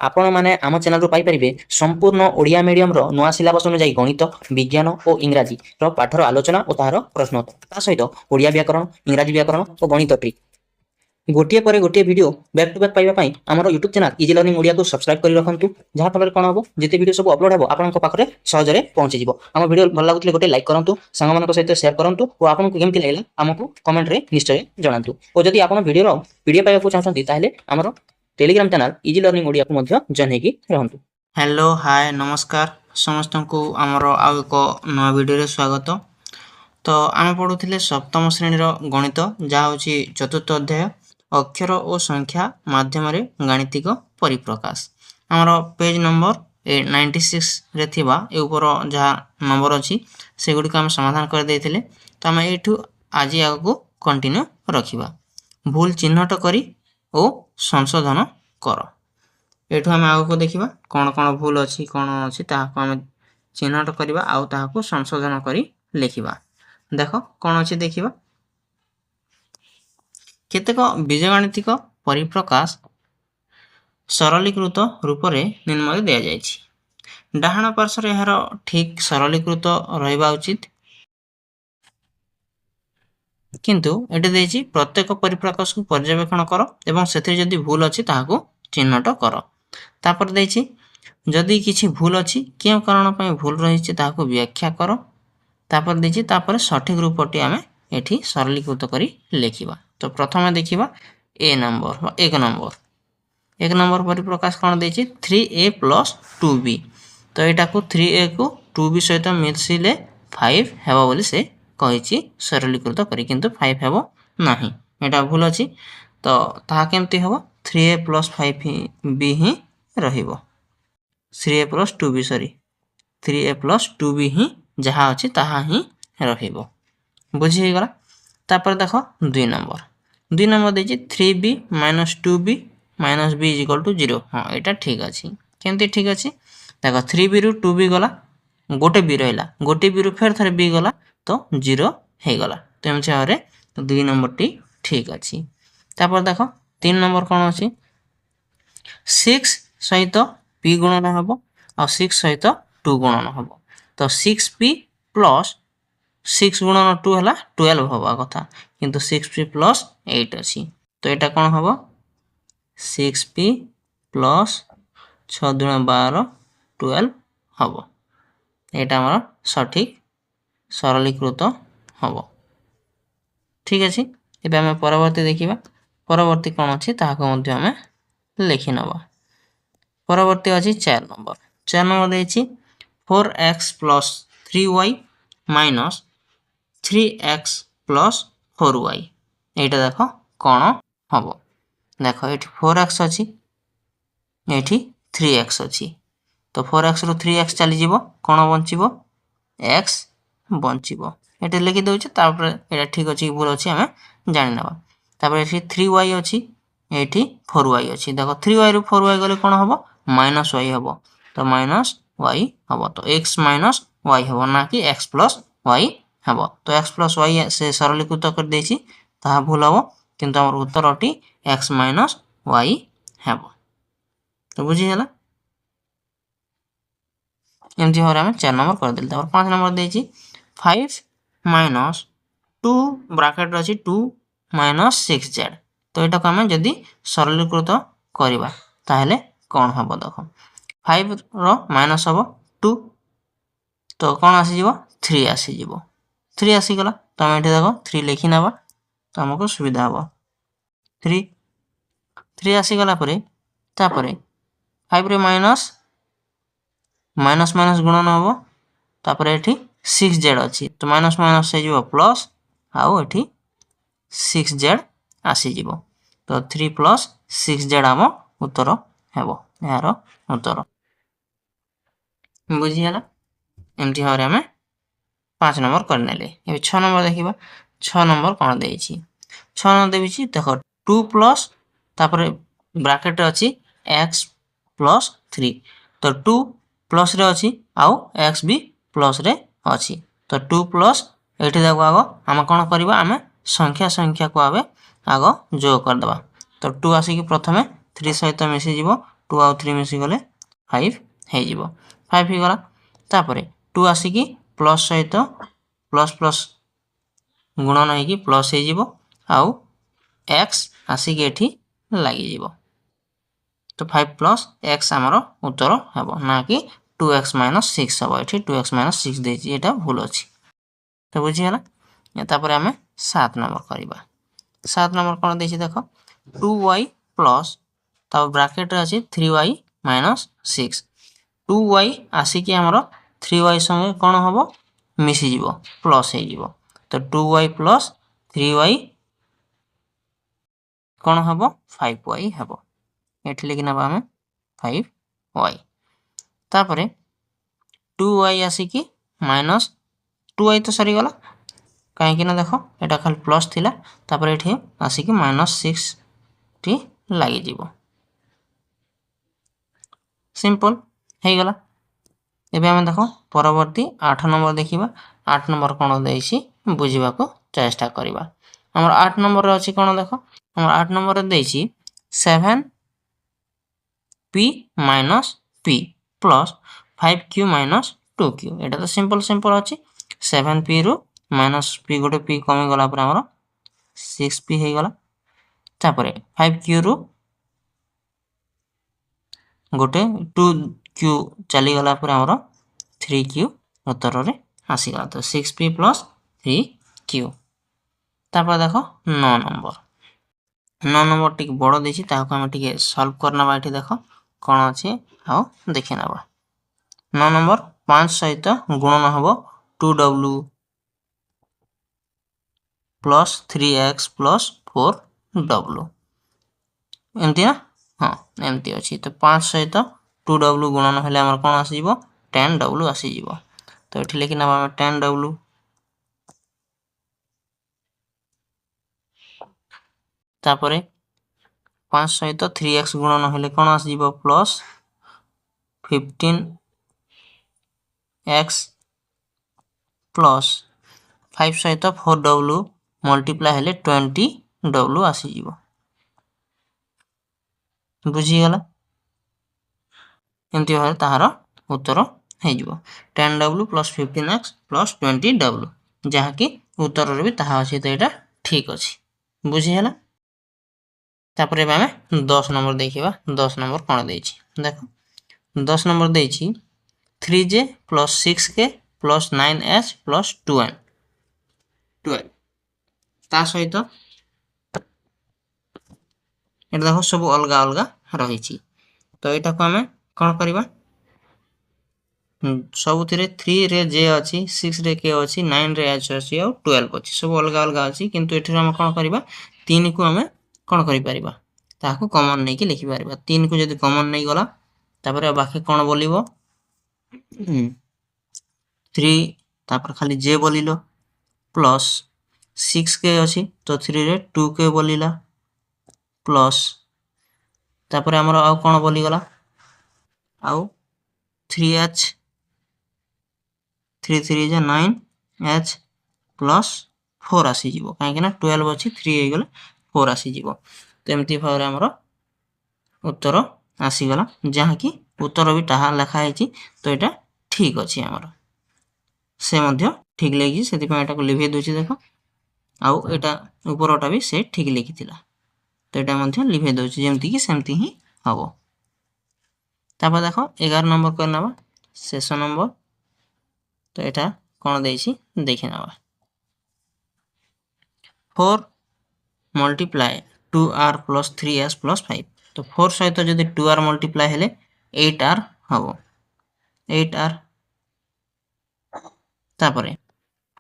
आपण मैंने आम चैनल पाइपर संपूर्ण ओडिया मीडियम नुआ सिलेबस अनुଯାयी गणित विज्ञान और इंग्राजी पाठर आलोचना और तार प्रश्नोत्तर सहित ओडिया व्याकरण इंग्राजी व्याकरण और गणित ट्रिक गोटे पर गोटे वीडियो बैक टू बैक पाइबापी आम YouTube channel easy learning Odia को सब्सक्राइब कर रखु जहाँफल कौन हम जिते वीडियो सब अपलोड हो आपंक पाखे सहजरे पहुंची आम वीडियो भल लगुले गोटे लाइक करूँ सांग सहित सेयार करूँ और आपको केमती लगे आमको कमेंट रे निश्चय जनातु और जदि आप वीडियो पीडीएफ पाइबा चाहते हैं आमर Telegram channel easy learning Odia को जॉइन होगी रहंतु। हेलो हाय नमस्कार समस्त को आमर आउ एक नया वीडियो स्वागत। तो आम पढ़ुले सप्तम श्रेणीर गणित जहाँ हूँ चतुर्थ अध्याय अक्षर और संख्या माध्यम गाणितिक परिप्रकाश आमर पेज नंबर 96 रे थिबा ए ऊपर जहाँ नंबर अच्छी से गुड़िक आम समाधान कर देते। तो आम यू आज आगे कंटिन्यू रखा भूल चिन्हट करी और संशोधन कर एठू आम आगे देखा कौन कौन भूल अच्छी कौन अच्छी आम चिन्हट करवा आउ ताहाको संशोधन करी लिखिबा। देख कौन अच्छी देखिबा केतेक बीजगणितिक परिप्रकाश सरलीकृत रूप से निम्न दिया जायछि। डाहाण पार्श्वर यार ठीक सरलीकृत रहिबा उचित किंतु एटे देछि प्रत्येक परिप्रकाश को पर्यवेक्षण कर एवं सेथि जदि भूल अच्छी ताहाको चिन्हट कर। तापर देछि जदि किछि भूल अच्छी क्यों कारण पर भूल रही ताहाको व्याख्या कर। तापर देछि तापर सठिक रूपटी आम एठी सरलीकृत करी लिखिबा। तो प्रथम देखिबा ए नंबर एक नंबर परिप्रकाश कौन देछि 3a + 2b। तो यहाँ को 3a को 2b सहित मिसिले 5 हेबो बोली से कहिछि सरलीकृत करी किंतु 5 हेबो नाही एटा भूल अछि। तो ताहा केमती हेबो 3a + 5b ही रहिबो 3a + 2b sorry 3a + 2b ही जहाँ अच्छी ताहा ही रहिबो बुझी गला। तापर देख 2 नंबर देछि 3b - 2b - b = 0। हाँ यहाँ ठीक अच्छी केमती ठीक अच्छी देख 3b रु 2b गला गोटे b रहा गोटे b रु फेर थे b गला तो 0 हो गला। तो एमती भाव 2 नंबर टी ठीक अच्छी। तापर देख 3 नंबर कौन अच्छी 6 सहित p गुणन हम और 6 सहित 2 गुणन हम। तो 6p + 6 गुणन 2 है 12 हवा कथा किंतु 6p + 8 अच्छी। तो यहाँ कौन हम 6p + 6 × 12 12 हम यहाँ आम सठिक सरलीकृत हम ठीक अच्छे। ये आम परवर्ती देखा परवर्ती कौन अच्छी ताकि आम लिखि नवा। परवर्ती अच्छी 4 नंबर देछि 4x + 3y - 3x + 4y। यहाँ देख कौन हम देख ये 4x अच्छी ये 3x अच्छी। तो 4x रु 3x चली कौन बचो x बचो ये लिखि दौचे ये ठीक अच्छे भूल अच्छी आम जाना। तापर ये 3y अच्छी ये 4y अच्छी देख 3y रु 4y गले कौन हम -y हम तो -y हम तो x - y हम ना कि x + y हम। तो x + y से सरलीकृत कर देछि ताहा भूल हम किंतु हमर उत्तरटी x - y हम। तो बुझी हला एमती भाव आम 4 नंबर कर देल। तापर 5 नंबर देछि 5 - 2 ब्रैकेट अछि 2 - 6z। तो यहाँ को आम जदि सरलीकृत करवा ताहले कौन हम देख 5 रो माइनस हम 2 तो कौन आसीज 3 आसीज 3 आसीगला। तो आम ये देख 3 लिखि ना तो आमको सुविधा हम 3 आसीगला 5 रे माइनस गुणन हम तापर ये 6z अच्छी तो माइनस माइनस हो प्लस आउ ये 6z आसीज। तो 3 + 6z आम उत्तर हेब यार उत्तर बुझीगला। एमती भाव आम 5 नंबर करने। 6 नंबर देखा 6 नंबर कौन दे 6 नंबर देवी देख 2 प्लस तापर ब्रैकेट अच्छी x + 3 तो 2 प्लस रे अच्छी आउ x भी प्लस रे अच्छी। तो 2 प्लस ये देखो आग आम कौन करवा आम संख्या को आग जोग करदे। तो 2 आसिक प्रथम 3 सहित मिसीज 2 ଆଉ 3 ମିଶିଗଲେ 5 ହେଇଯିବ। 5 ହେଇଗଲା। ତାପରେ 2 ଆସିକି ପ୍ଲସ୍ ସହିତ ପ୍ଲସ୍ ପ୍ଲସ୍ ଗୁଣନ ହେଇକି ପ୍ଲସ୍ ହେଇଯିବ ଆଉ x ଆସିକି ଏଠି ଲାଗିଯିବ। ତ 5 ପ୍ଲସ୍ x ଆମର ଉତ୍ତର ହେବ, ନା କି 2x ମାଇନସ୍ 6 ହେବ। ଏଠି 2x ମାଇନସ୍ 6 ଦେଇଛି, ଏଇଟା ଭୁଲ ଅଛି। ତ ବୁଝିଗଲା। ତାପରେ ଆମେ 7 ନମ୍ବର କରିବା। 7 ନମ୍ବର କ'ଣ ଦେଇଛି ଦେଖ, 2y ପ୍ଲସ୍ ତାପରେ ବ୍ରାକେଟରେ ଅଛି 3y ମାଇନସ୍ 6। 2y ଆସିକି ଆମର 3y ସଙ୍ଗେ କ'ଣ ହେବ, ମିଶିଯିବ, ପ୍ଲସ୍ ହେଇଯିବ। ତ 2y ପ୍ଲସ୍ 3y କ'ଣ ହେବ, 5y ହେବ। ଏଠି ଲେଖି ନେବା ଆମେ 5y। ତାପରେ 2y ଆସିକି ମାଇନସ୍ 2y ତ ସରିଗଲା, କାହିଁକି ନା ଦେଖ ଏଟା ଖାଲି ପ୍ଲସ୍ ଥିଲା, ତାପରେ ଏଠି ଆସିକି ମାଇନସ୍ 6ଟି ଲାଗିଯିବ। ସିମ୍ପଲ୍ ହେଇଗଲା। ଏବେ ଆମେ ଦେଖ ପରବର୍ତ୍ତୀ 8 ନମ୍ବର ଦେଖିବା। 8 ନମ୍ବର କ'ଣ ଦେଇଛି ବୁଝିବାକୁ ଚେଷ୍ଟା କରିବା। ଆମର 8 ନମ୍ବରରେ ଅଛି କ'ଣ ଦେଖ, ଆମର 8 ନମ୍ବରରେ ଦେଇଛି 7p minus p plus 5q minus 2q। ଏଇଟା ତ ସିମ୍ପଲ୍ ଅଛି। 7p ରୁ ମାଇନସ୍ p ଗୋଟେ p କମିଗଲା ପରେ ଆମର 6p ହେଇଗଲା। ତାପରେ 5q ରୁ ଗୋଟେ 2q ଚାଲିଗଲା ପରେ ଆମର 3q ଉତ୍ତରରେ ଆସିଗଲା। ତ 6p ପ୍ଲସ୍ 3q। ତାପରେ ଦେଖ 9 ନମ୍ବର। 9 ନମ୍ବର ଟିକେ ବଡ଼ ଦେଇଛି, ତାହାକୁ ଆମେ ଟିକେ ସଲ୍ଭ କରିନେବା। ଏଠି ଦେଖ କ'ଣ ଅଛି ଆଉ ଦେଖି ନେବା। 9 ନମ୍ବର 5 ସହିତ ଗୁଣନ ହେବ 2w plus 3x plus 4w। ଏମିତି ନା? ହଁ, ଏମିତି ଅଛି। ତ 5 ସହିତ 2w ଗୁଣନ ହେଲେ ଆମର କ'ଣ ଆସିଯିବ, 10w ଆସିଯିବ। ତ ଏଠି ଲେଖି ନେବା ଆମେ 10w। ତାପରେ 5 ସହିତ 3x ଗୁଣନ ହେଲେ କ'ଣ ଆସିଯିବ, ପ୍ଲସ୍ 15x ପ୍ଲସ୍ 5 ସହିତ 4w ମଲ୍ଟିପ୍ଲାଏ ହେଲେ 20w ଆସିଯିବ। ବୁଝିଗଲା। ଏମିତି ଭାବରେ ତାହାର ଉତ୍ତର ହେଇଯିବ 10w plus 15x plus 20w, ଯାହାକି ଉତ୍ତରରେ ବି ତାହା ଅଛି। ତ ଏଇଟା ଠିକ୍ ଅଛି। ବୁଝିହେଲା। ତାପରେ ଏବେ ଆମେ 10 ନମ୍ବର ଦେଖିବା। 10 ନମ୍ବର କ'ଣ ଦେଇଛି ଦେଖ। 10 ନମ୍ବର ଦେଇଛି 3j plus 6k plus 9h plus 12। ତା ସହିତ ଏଇଟା ଦେଖ ସବୁ ଅଲଗା ଅଲଗା ରହିଛି। ତ ଏଇଟାକୁ ଆମେ କ'ଣ କରିବା, ସବୁଥିରେ 3ରେ j ଅଛି, 6ରେ k ଅଛି, 9ରେ h ଅଛି ଆଉ 12 ଅଛି। ସବୁ ଅଲଗା ଅଲଗା ଅଛି, କିନ୍ତୁ ଏଥିରେ ଆମେ କ'ଣ କରିବା, 3କୁ ଆମେ କ'ଣ କରିପାରିବା, ତାହାକୁ କମନ୍ ନେଇକି ଲେଖିପାରିବା। 3କୁ ଯଦି କମନ୍ ନେଇଗଲା, ତାପରେ ବାକି କ'ଣ ବୋଲିବ, 3 ତାପରେ ଖାଲି j ବୋଲିଲ, ପ୍ଲସ୍ 6k ଅଛି ତ 3ରେ 2k ବୋଲିଲା, ପ୍ଲସ୍ ତାପରେ ଆମର ଆଉ କ'ଣ ବୋଲିଗଲା, ଆଉ 3h 3 3 ଯେ 9h ପ୍ଲସ୍ 4 ଆସିଯିବ, କାହିଁକି ନା 12 ଅଛି, 3 ହେଇଗଲେ 4 ଆସିଯିବ। ତ ଏମିତି ଭାବରେ ଆମର ଉତ୍ତର ଆସିଗଲା, ଯାହାକି ଉତ୍ତର ବି ତାହା ଲେଖା ହେଇଛି। ତ ଏଇଟା ଠିକ୍ ଅଛି। ଆମର ସେ ମଧ୍ୟ ଠିକ୍ ଲେଖିଛି, ସେଥିପାଇଁ ଏଟାକୁ ଲିଭେଇ ଦେଉଛି ଦେଖ। ଆଉ ଏଇଟା ଉପରଟା ବି ସେ ଠିକ୍ ଲେଖିଥିଲା, ତ ଏଇଟା ମଧ୍ୟ ଲିଭେଇ ଦେଉଛି, ଯେମିତିକି ସେମିତି ହିଁ ହେବ। ତାପରେ ଦେଖ 11 ନମ୍ବର କରିନେବା, ଶେଷ ନମ୍ବର। ତ ଏଇଟା କ'ଣ ଦେଇଛି ଦେଖି ନେବା। 4 multiply 2r plus 3s plus 5। ତ 4 ସହିତ ଯଦି 2r ମଲ୍ଟିପ୍ଲାଏ ହେଲେ 8r ହେବ, 8r। ତାପରେ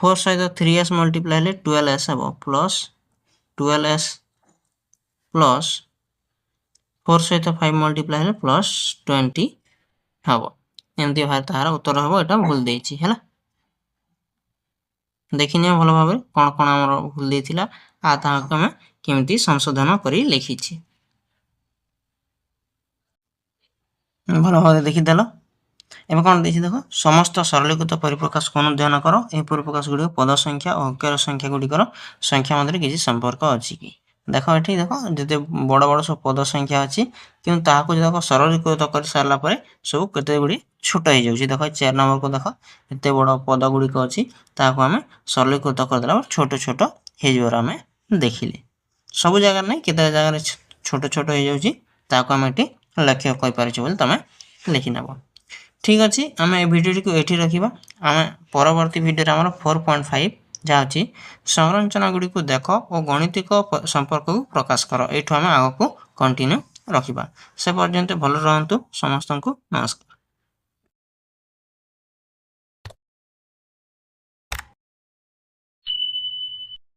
4 ସହିତ 3s ମଲ୍ଟିପ୍ଲାଏ ହେଲେ 12s ହେବ, ପ୍ଲସ୍ 12s ପ୍ଲସ୍ 4 ସହିତ 5 ମଲ୍ଟିପ୍ଲାଏ ହେଲେ ପ୍ଲସ୍ 20 ହେବ। ଏମିତି ଭାବରେ ତାହାର ଉତ୍ତର ହେବ। ଏଇଟା ଭୁଲ ଦେଇଛି ହେଲା। ଦେଖିନିଅ ଭଲ ଭାବରେ କ'ଣ କ'ଣ ଆମର ଭୁଲ ଦେଇଥିଲା ଆଉ ତାହାକୁ ଆମେ କେମିତି ସଂଶୋଧନ କରି ଲେଖିଛି। ଭଲ ଭାବରେ ଦେଖିଦେଲ। ଏବେ କ'ଣ ଦେଇଛି ଦେଖ, ସମସ୍ତ ସରଳୀକୃତ ପରିପ୍ରକାଶକୁ ଅନୁଧ୍ୟାନ କର। ଏହି ପରିପ୍ରକାଶ ଗୁଡ଼ିକ ପଦ ସଂଖ୍ୟା ଓ ଅକ୍ଷର ସଂଖ୍ୟା ଗୁଡ଼ିକର ସଂଖ୍ୟା ମଧ୍ୟରେ କିଛି ସମ୍ପର୍କ ଅଛି କି? देख ये देख जिते बड़ बड़ सब पद संख्या अच्छी कि देख सरलीकृत कर सारापर सब केते गुड़ी छोट हो जाऊँगी देख 4 नंबर को देख एत बड़ पद गुड़िक अच्छी आम सरलीकृत करदेला छोट छोट हो आम देखिले सब जगह नहीं केते जगह छोट छोट हो जाऊँगी आम ये लक्ष्य कहीपर तुम लिखि नब ठीक अच्छे आम ए भिडियो को ये रखा आम परवर्ती भिडियो आम 4.5 जहाँ अच्छी संरचना गुड़ी को देख और गणितिक संपर्क को प्रकाश कर एठू आम आग को कंटिन्यू रखा से पर्यंत भल रहतु समस्त को नमस्कार।